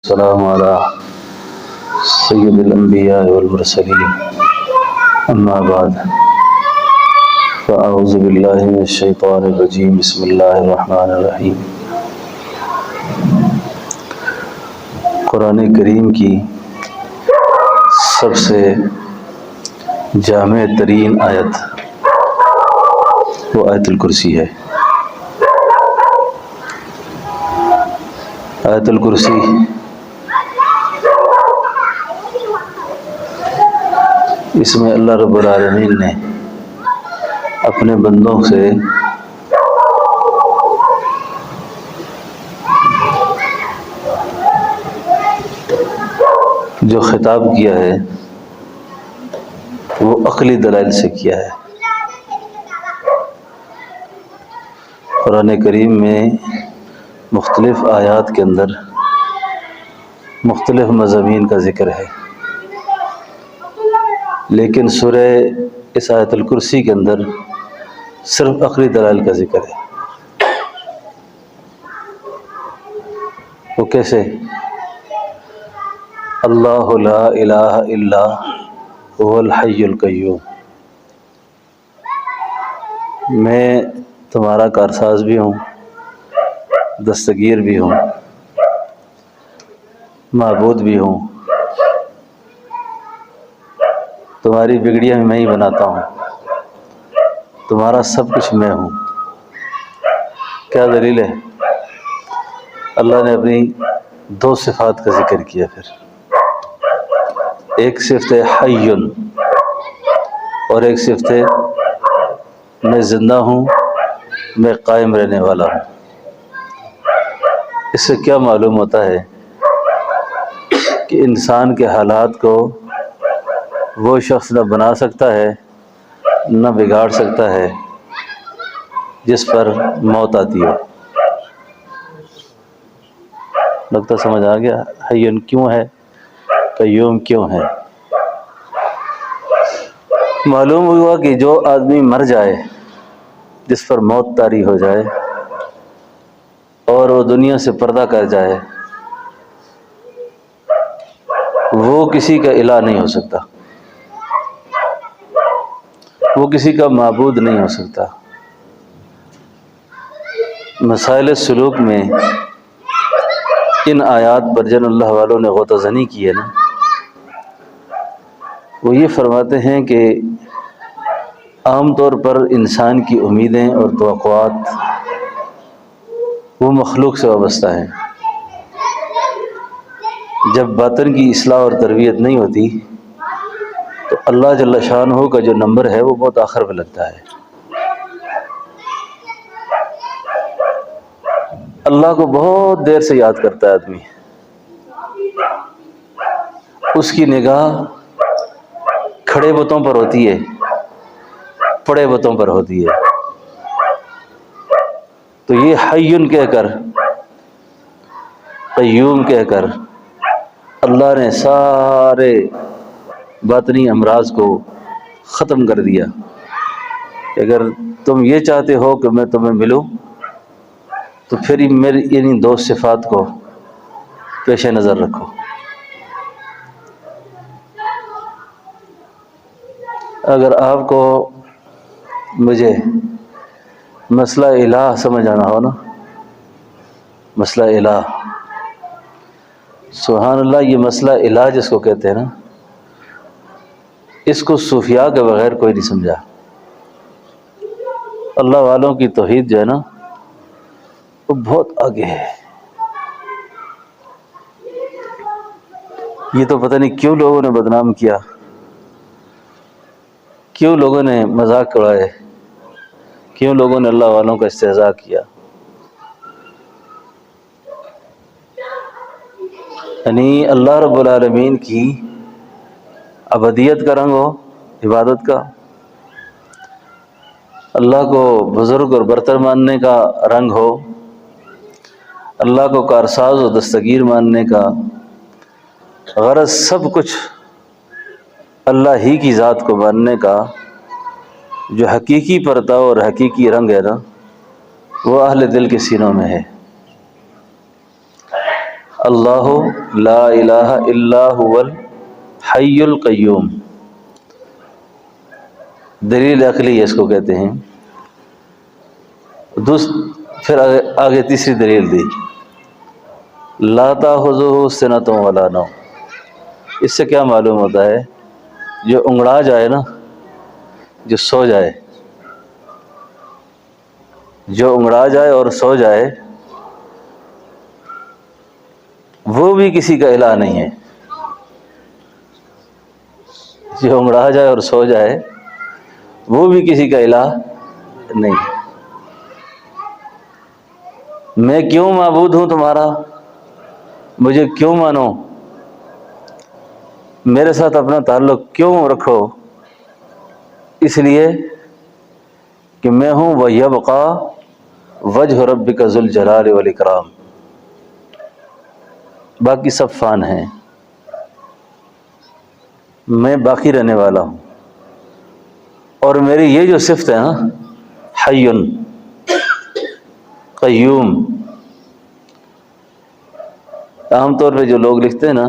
السلام على سید الانبیاء والمرسلین اما بعد فاعوذ باللہ من الشیطان الرجیم بسم اللہ الرحمن الرحیم۔ قرآن کریم کی سب سے جامع ترین آیت وہ آیت الکرسی ہے۔ آیت الکرسی اس میں اللہ رب العالمین نے اپنے بندوں سے جو خطاب کیا ہے وہ عقلی دلائل سے کیا ہے۔ قرآن کریم میں مختلف آیات کے اندر مختلف مضامین کا ذکر ہے، لیکن سورہ اس آیت الکرسی کے اندر صرف عقلی دلائل کا ذکر ہے۔ وہ کیسے؟ اللہ لا الہ الا هو الحی القیوم، میں تمہارا کارساز بھی ہوں، دستگیر بھی ہوں، معبود بھی ہوں، تمہاری بگڑیاں میں ہی بناتا ہوں، تمہارا سب کچھ میں ہوں۔ کیا دلیل ہے؟ اللہ نے اپنی دو صفات کا ذکر کیا، پھر ایک صفت ہے حی اور ایک صفت ہے میں زندہ ہوں، میں قائم رہنے والا ہوں۔ اس سے کیا معلوم ہوتا ہے کہ انسان کے حالات کو وہ شخص نہ بنا سکتا ہے نہ بگاڑ سکتا ہے جس پر موت آتی ہو۔ نقطہ سمجھ آ گیا؟ حی کیوں ہے، قیوم کیوں ہے؟ معلوم ہوا کہ جو آدمی مر جائے، جس پر موت طاری ہو جائے اور وہ دنیا سے پردہ کر جائے، وہ کسی کا الہ نہیں ہو سکتا، وہ کسی کا معبود نہیں ہو سکتا۔ مسائل سلوک میں ان آیات پر جن اللہ والوں نے غوطہ زنی کی ہے نا، وہ یہ فرماتے ہیں کہ عام طور پر انسان کی امیدیں اور توقعات وہ مخلوق سے وابستہ ہیں۔ جب باطن کی اصلاح اور تربیت نہیں ہوتی تو اللہ جل شانہ کا جو نمبر ہے وہ بہت آخر پہ لگتا ہے۔ اللہ کو بہت دیر سے یاد کرتا ہے آدمی، اس کی نگاہ کھڑے بتوں پر ہوتی ہے، پڑے بتوں پر ہوتی ہے۔ تو یہ حی کہہ کر، قیوم کہہ کر اللہ نے سارے باطنی امراض کو ختم کر دیا کہ اگر تم یہ چاہتے ہو کہ میں تمہیں ملوں تو پھر میری انہی دو صفات کو پیش نظر رکھو۔ اگر آپ کو مجھے مسئلہ الہ سمجھ آنا ہو نا، مسئلہ الہ، سبحان اللہ، یہ مسئلہ الہ جس کو کہتے ہیں نا، اس کو صوفیاء کے بغیر کوئی نہیں سمجھا۔ اللہ والوں کی توحید جو ہے نا وہ بہت آگے ہے۔ یہ تو پتہ نہیں کیوں لوگوں نے بدنام کیا، کیوں لوگوں نے مذاق اڑائے، کیوں لوگوں نے اللہ والوں کا استہزاء کیا۔ یعنی اللہ رب العالمین کی عبودیت کا رنگ ہو، عبادت کا، اللہ کو بزرگ اور برتر ماننے کا رنگ ہو، اللہ کو کارساز و دستگیر ماننے کا، غرض سب کچھ اللہ ہی کی ذات کو ماننے کا جو حقیقی پرتاؤ اور حقیقی رنگ ہے نا، وہ اہل دل کے سینوں میں ہے۔ اللہ لا الہ الا هو الحی القیوم، دلیل عقلی اس کو کہتے ہیں۔ پھر آگے تیسری دلیل دی، لا تأخذہ سنۃ ولا نوم۔ اس سے کیا معلوم ہوتا ہے؟ جو انگڑا جائے نا، جو سو جائے، جو انگڑا جائے اور سو جائے، وہ بھی کسی کا الہ نہیں ہے۔ جو انگڑا جائے اور سو جائے وہ بھی کسی کا الہ نہیں ہے۔ میں کیوں معبود ہوں تمہارا؟ مجھے کیوں مانو؟ میرے ساتھ اپنا تعلق کیوں رکھو؟ اس لیے کہ میں ہوں وَيَبْقَى وَجْهُ رَبِّكَ ذُو الْجَلَالِ وَالْإِكْرَامِ، باقی سب فان ہیں، میں باقی رہنے والا ہوں۔ اور میری یہ جو صفت ہے نا، حی قیوم، عام طور پہ جو لوگ لکھتے ہیں نا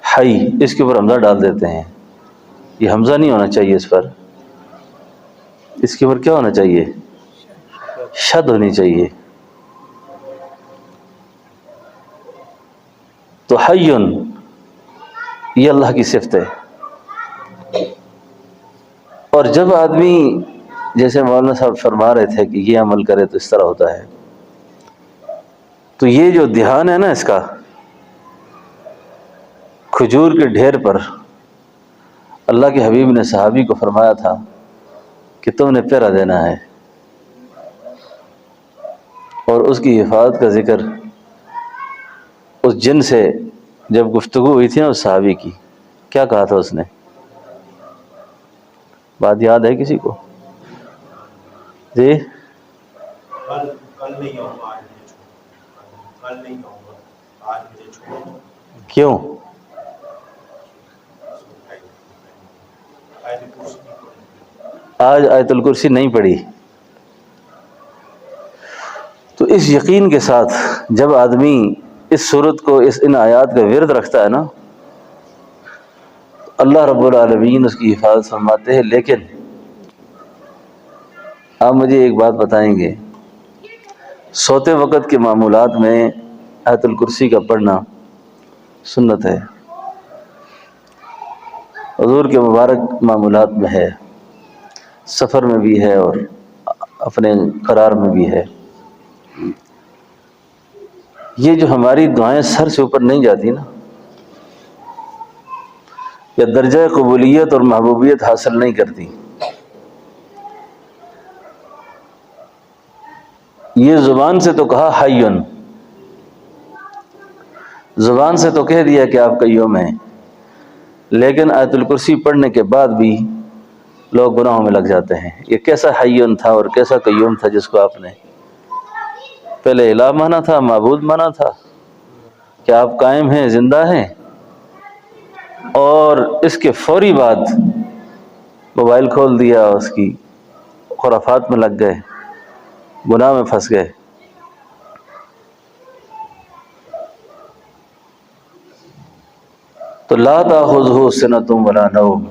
حی، اس کے اوپر حمزہ ڈال دیتے ہیں۔ یہ حمزہ نہیں ہونا چاہیے اس پر، اس کے اوپر کیا ہونا چاہیے؟ شد ہونی چاہیے۔ تو حی یہ اللہ کی صفت ہے۔ اور جب آدمی، جیسے مولانا صاحب فرما رہے تھے کہ یہ عمل کرے تو اس طرح ہوتا ہے، تو یہ جو دھیان ہے نا اس کا، کھجور کے ڈھیر پر اللہ کے حبیب نے صحابی کو فرمایا تھا کہ تم نے پہرا دینا ہے، اور اس کی حفاظت کا ذکر اس جن سے جب گفتگو ہوئی تھی نا اس صحابی کی، کیا کہا تھا اس نے؟ بات یاد ہے کسی کو؟ جی، کل نہیں آؤں گا، آج مجھے چھوڑو، کل نہیں آؤں گا، آج مجھے چھوڑو۔ کیوں؟ آج آیت الکرسی نہیں پڑھی۔ تو اس یقین کے ساتھ جب آدمی اس صورت کو، ان آیات کا ورد رکھتا ہے نا، اللہ رب العالمین اس کی حفاظت فرماتے ہیں۔ لیکن آپ مجھے ایک بات بتائیں گے، سوتے وقت کے معمولات میں آیت الکرسی کا پڑھنا سنت ہے، حضور کے مبارک معمولات میں ہے، سفر میں بھی ہے اور اپنے قرار میں بھی ہے۔ یہ جو ہماری دعائیں سر سے اوپر نہیں جاتی نا، یا درجہ قبولیت اور محبوبیت حاصل نہیں کرتی، یہ زبان سے تو کہا حیٌ، زبان سے تو کہہ دیا کہ آپ قیوم ہیں، لیکن آیت الکرسی پڑھنے کے بعد بھی لوگ گناہوں میں لگ جاتے ہیں۔ یہ کیسا حیٌ تھا اور کیسا قیوم تھا جس کو آپ نے پہلے الہ مانا تھا، معبود مانا تھا، کہ آپ قائم ہیں، زندہ ہیں، اور اس کے فوری بعد موبائل کھول دیا، اس کی خرافات میں لگ گئے، گناہ میں پھنس گئے۔ تو لا تأخذہ سنۃ ولا نوم،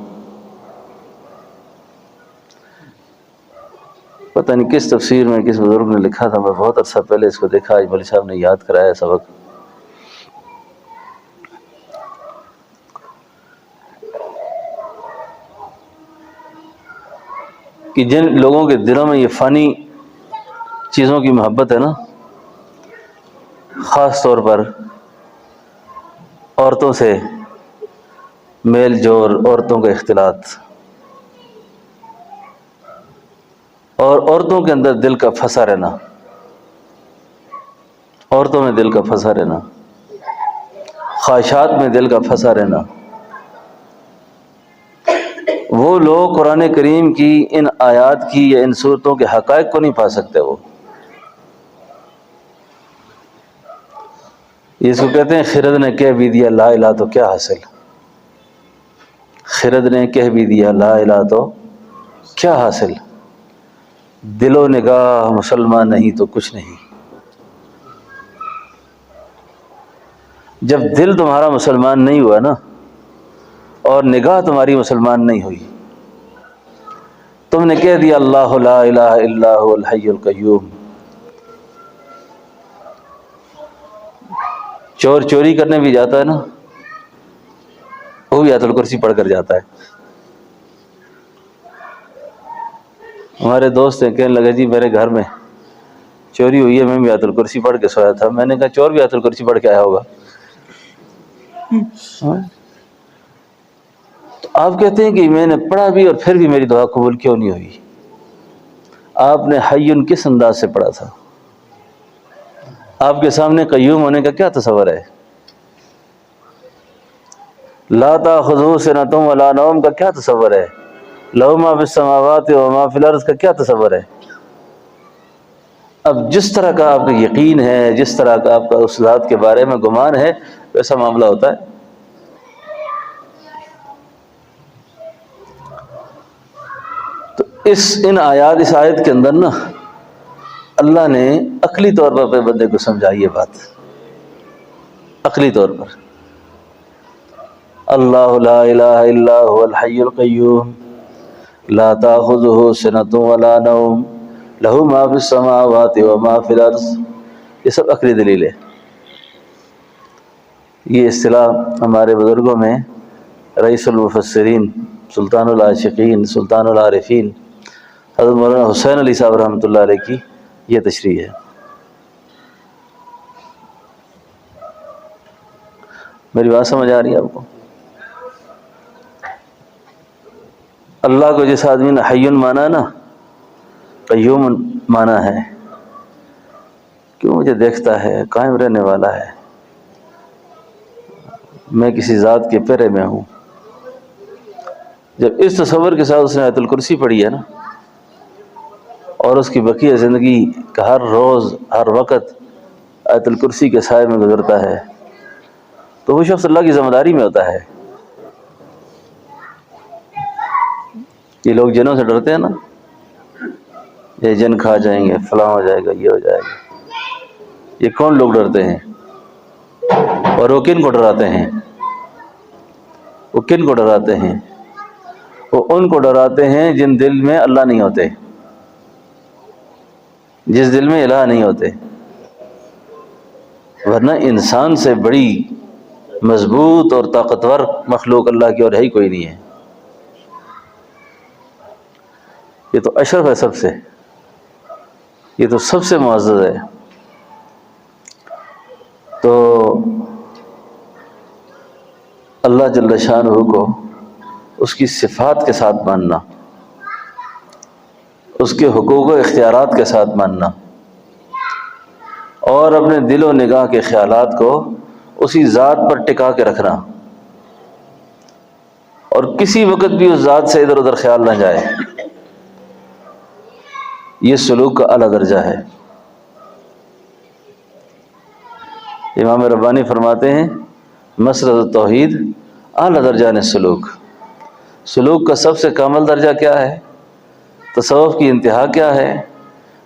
پتہ نہیں کس تفسیر میں کس بزرگ نے لکھا تھا، میں بہت عرصہ پہلے اس کو دیکھا، آج مولوی صاحب نے یاد کرایا سبق، کہ جن لوگوں کے دلوں میں یہ فانی چیزوں کی محبت ہے نا، خاص طور پر عورتوں سے میل جول، عورتوں کا اختلاط، اور عورتوں کے اندر دل کا پھنسا رہنا، عورتوں میں دل کا پھنسا رہنا، خواہشات میں دل کا پھنسا رہنا، وہ لوگ قرآن کریم کی ان آیات کی یا ان صورتوں کے حقائق کو نہیں پا سکتے۔ وہ اس کو کہتے ہیں خرد نے کہہ بھی دیا لا الہ تو کیا حاصل، خرد نے کہہ بھی دیا لا الہ تو کیا حاصل، دل و نگاہ مسلمان نہیں تو کچھ نہیں۔ جب دل تمہارا مسلمان نہیں ہوا نا اور نگاہ تمہاری مسلمان نہیں ہوئی، تم نے کہہ دیا اللہ لا الہ الا هو الحی القیوم، چور چوری کرنے بھی جاتا ہے نا، وہ بھی آیت الکرسی پڑھ کر جاتا ہے۔ ہمارے دوست ہیں، کہنے لگا جی میرے گھر میں چوری ہوئی ہے، میں بھی آیت الکرسی پڑھ کے سویا تھا۔ میں نے کہا چور بھی آیت الکرسی پڑھ کے آیا ہوگا۔ تو آپ کہتے ہیں کہ میں نے پڑھا بھی اور پھر بھی میری دعا قبول کیوں نہیں ہوئی؟ آپ نے حیٌ کس انداز سے پڑھا تھا؟ آپ کے سامنے قیوم ہونے کا کیا تصور ہے؟ لا تأخذہ سنۃ ولا نوم کا کیا تصور ہے؟ لہ ما فی السماوات و ما فی الارض کا کیا تصور ہے؟ اب جس طرح کا آپ کا یقین ہے، جس طرح کا آپ کا اس ذات کے بارے میں گمان ہے، ویسا معاملہ ہوتا ہے۔ تو ان آیت کے اندر نا اللہ نے عقلی طور پر اپنے بندے کو سمجھائی ہے بات، عقلی طور پر۔ اللہ لا الہ الا هو الحی القیوم لا تأخذہ سنۃ ولا نوم لہ ما فی السماوات وما فی الارض، یہ سب عقلی دلیل ہے۔ یہ اصطلاح ہمارے بزرگوں میں رئیس المفسرین، سلطان العاشقین، سلطان العارفین حضرت مولانا حسین علی صاحب رحمۃ اللہ علیہ کی یہ تشریح ہے۔ میری بات سمجھ آ رہی ہے آپ کو؟ اللہ کو جس آدمی نے حیٌ مانا نا، قیوم مانا ہے، کیوں مجھے دیکھتا ہے، قائم رہنے والا ہے، میں کسی ذات کے پیرے میں ہوں۔ جب اس تصور کے ساتھ اس نے آیت الکرسی پڑھی ہے نا، اور اس کی بقیہ زندگی کا ہر روز ہر وقت آیت الکرسی کے سائے میں گزرتا ہے، تو وہ شخص اللہ کی ذمہ داری میں ہوتا ہے۔ یہ لوگ جنوں سے ڈرتے ہیں نا، یہ جن کھا جائیں گے، فلاں ہو جائے گا، یہ ہو جائے گا، یہ کون لوگ ڈرتے ہیں؟ اور وہ کن کو ڈراتے ہیں؟ وہ کن کو ڈراتے ہیں؟ وہ ان کو ڈراتے ہیں جن دل میں اللہ نہیں ہوتے، جس دل میں الہ نہیں ہوتے۔ ورنہ انسان سے بڑی مضبوط اور طاقتور مخلوق اللہ کی اور ہے ہی کوئی نہیں ہے۔ یہ تو اشرف ہے سب سے، یہ تو سب سے معزز ہے۔ تو اللہ جل شانہ کو اس کی صفات کے ساتھ ماننا، اس کے حقوق و اختیارات کے ساتھ ماننا، اور اپنے دل و نگاہ کے خیالات کو اسی ذات پر ٹکا کے رکھنا، اور کسی وقت بھی اس ذات سے ادھر ادھر خیال نہ جائے، یہ سلوک کا اعلیٰ درجہ ہے۔ امام ربانی فرماتے ہیں مسرت التوحید اعلیٰ درجہ نے سلوک۔ سلوک کا سب سے کامل درجہ کیا ہے؟ تصوف کی انتہا کیا ہے؟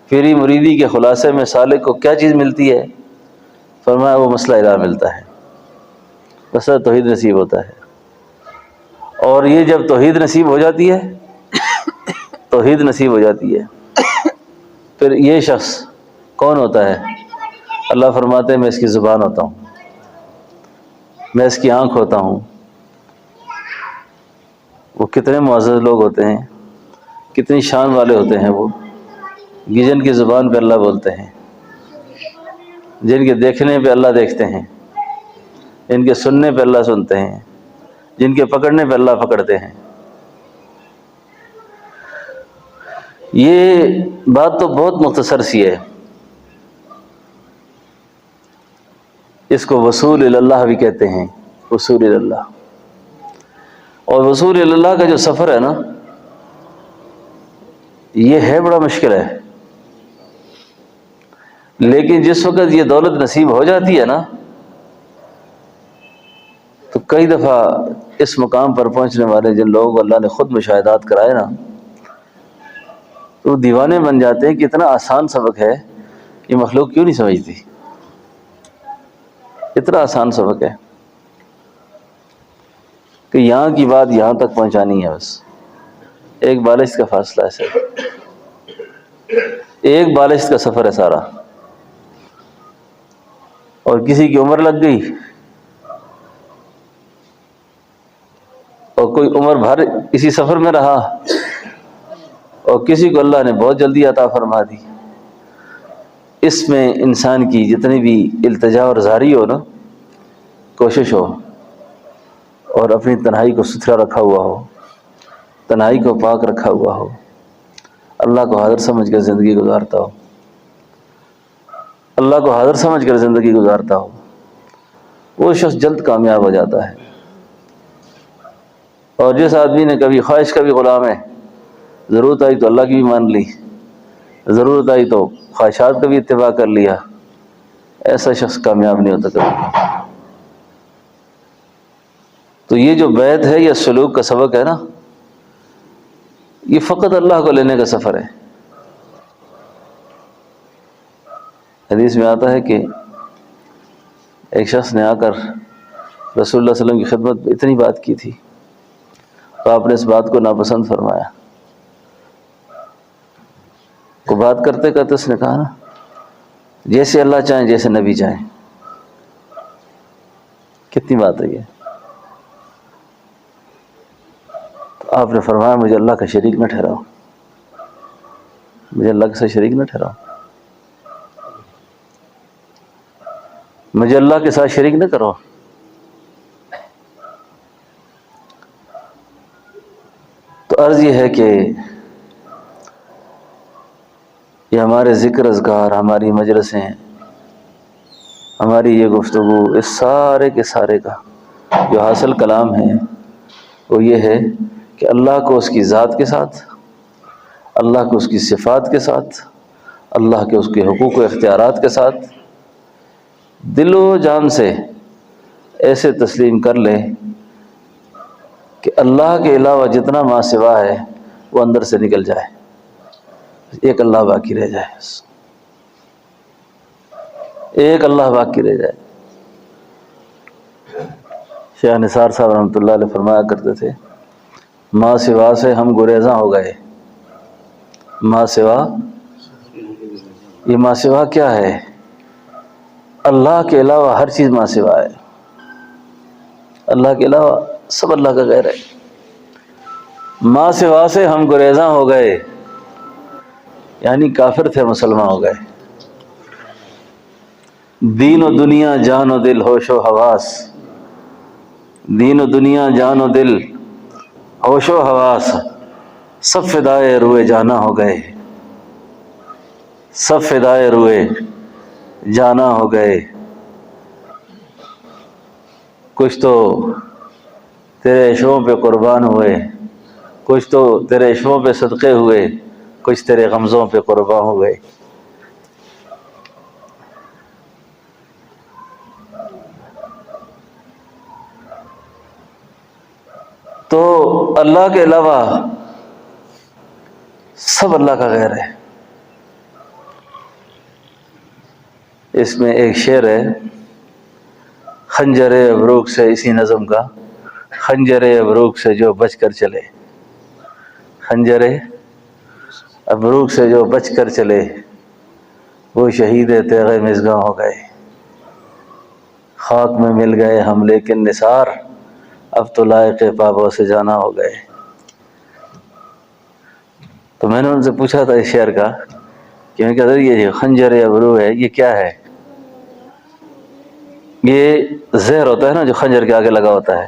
پیری مریدی کے خلاصے میں سالک کو کیا چیز ملتی ہے؟ فرمایا وہ مسئلہ الہ ملتا ہے، مسئلہ توحید نصیب ہوتا ہے۔ اور یہ جب توحید نصیب ہو جاتی ہے، توحید نصیب ہو جاتی ہے، پھر یہ شخص کون ہوتا ہے؟ اللہ فرماتے ہیں میں اس کی زبان ہوتا ہوں، میں اس کی آنکھ ہوتا ہوں۔ وہ کتنے معزز لوگ ہوتے ہیں، کتنی شان والے ہوتے ہیں وہ، جن کی زبان پہ اللہ بولتے ہیں، جن کے دیکھنے پہ اللہ دیکھتے ہیں، جن کے سننے پہ اللہ سنتے ہیں، جن کے پکڑنے پہ اللہ پکڑتے ہیں۔ یہ بات تو بہت مختصر سی ہے، اس کو وصول اللہ بھی کہتے ہیں، وصول اللہ۔ اور وصول اللہ کا جو سفر ہے نا، یہ ہے بڑا مشکل ہے، لیکن جس وقت یہ دولت نصیب ہو جاتی ہے نا، تو کئی دفعہ اس مقام پر پہنچنے والے جن لوگوں کو اللہ نے خود مشاہدات کرائے نا، تو دیوانے بن جاتے ہیں کہ اتنا آسان سبق ہے، یہ مخلوق کیوں نہیں سمجھتی؟ اتنا آسان سبق ہے کہ یہاں کی بات یہاں تک پہنچانی ہے، بس ایک بالشت کا فاصلہ ہے صرف، ایک بالشت کا سفر ہے سارا، اور کسی کی عمر لگ گئی اور کوئی عمر بھر اسی سفر میں رہا، اور کسی کو اللہ نے بہت جلدی عطا فرما دی۔ اس میں انسان کی جتنی بھی التجا اور زاری ہو نا، کوشش ہو اور اپنی تنہائی کو ستھرا رکھا ہوا ہو، تنہائی کو پاک رکھا ہوا ہو، اللہ کو حاضر سمجھ کر زندگی گزارتا ہو، اللہ کو حاضر سمجھ کر زندگی گزارتا ہو، وہ شخص جلد کامیاب ہو جاتا ہے۔ اور جس آدمی نے کبھی خواہش کا بھی غلام ہے، ضرورت آئی تو اللہ کی بھی مان لی، ضرورت آئی تو خواہشات کا بھی اتباع کر لیا، ایسا شخص کامیاب نہیں ہوتا کبھی۔ تو یہ جو بیعت ہے یا سلوک کا سبق ہے نا، یہ فقط اللہ کو لینے کا سفر ہے۔ حدیث میں آتا ہے کہ ایک شخص نے آ کر رسول اللہ صلی اللہ علیہ وسلم کی خدمت میں اتنی بات کی تھی، تو آپ نے اس بات کو ناپسند فرمایا۔ کو بات کرتے کرتے اس نے کہا نا، جیسے اللہ چاہیں جیسے نبی چاہیں۔ کتنی بات ہے یہ! تو آپ نے فرمایا مجھے اللہ کا شریک نہ ٹھہراؤ، مجھے اللہ کے ساتھ شریک نہ ٹھہراؤ، مجھے اللہ کے ساتھ شریک نہ کرو۔ تو عرض یہ ہے کہ یہ ہمارے ذکر اذکار، ہماری مجلسیں، ہماری یہ گفتگو، اس سارے کے سارے کا جو حاصل کلام ہے وہ یہ ہے کہ اللہ کو اس کی ذات کے ساتھ، اللہ کو اس کی صفات کے ساتھ، اللہ کے اس کے حقوق و اختیارات کے ساتھ دل و جان سے ایسے تسلیم کر لے کہ اللہ کے علاوہ جتنا ما سوا ہے وہ اندر سے نکل جائے، ایک اللہ باقی رہ جائے، ایک اللہ باقی رہ جائے۔ شیخ نثار صاحب رحمۃ اللہ علیہ فرمایا کرتے تھے، ما سوا سے ہم گریزاں ہو گئے۔ ما سوا، یہ ما سوا کیا ہے؟ اللہ کے علاوہ ہر چیز ما سوا ہے، اللہ کے علاوہ سب اللہ کا غیر ہے۔ ما سوا سے ہم گریزاں ہو گئے، یعنی کافر تھے مسلمان ہو گئے۔ دین و دنیا جان و دل ہوش و حواس، دین و دنیا جان و دل ہوش و حواس سب فدائے روئے جانا ہو گئے، سب فدائے روئے جانا ہو گئے۔ کچھ تو تیرے عشقوں پہ قربان ہوئے، کچھ تو تیرے عشقوں پہ صدقے ہوئے، کچھ تیرے غمزوں پہ قربان ہو گئے۔ تو اللہ کے علاوہ سب اللہ کا غیر ہے۔ اس میں ایک شعر ہے خنجر ابروق سے، اسی نظم کا، خنجر ابروق سے جو بچ کر چلے، خنجر ابروق سے جو بچ کر چلے، وہ شہید تیغ مژگاں ہو گئے۔ خاک میں مل گئے ہم لیکن نثار، اب تو لائق پابوں سے جانا ہو گئے۔ تو میں نے ان سے پوچھا تھا اس شعر کا کہ میں کہتا یہ خنجر ابرو ہے یہ کیا ہے؟ یہ زہر ہوتا ہے نا جو خنجر کے آگے لگا ہوتا ہے،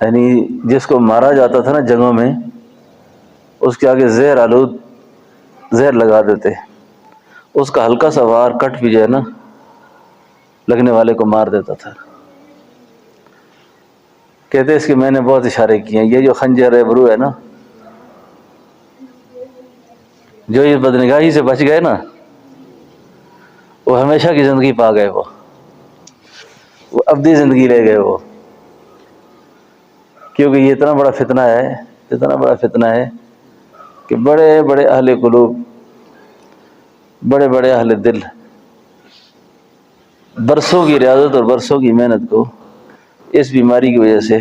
یعنی جس کو مارا جاتا تھا نا جنگوں میں، اس کے آگے زہر آلود زہر لگا دیتے، اس کا ہلکا سا وار کٹ بھی جائے نا لگنے والے کو مار دیتا تھا۔ کہتے اس کے میں نے بہت اشارے کیے ہیں، یہ جو خنجر ابرو ہے نا، جو اس بدنگاہی سے بچ گئے نا وہ ہمیشہ کی زندگی پا گئے، وہ ابدی زندگی لے گئے وہ، کیونکہ یہ اتنا بڑا فتنہ ہے، اتنا بڑا فتنہ ہے کہ بڑے بڑے اہل قلوب، بڑے بڑے اہل دل برسوں کی ریاضت اور برسوں کی محنت کو اس بیماری کی وجہ سے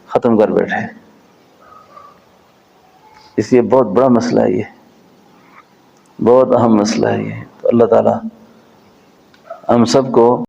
ختم کر بیٹھے. اس لیے بہت بڑا مسئلہ ہے، یہ بہت اہم مسئلہ ہے یہ. تو اللہ تعالیٰ ہم سب کو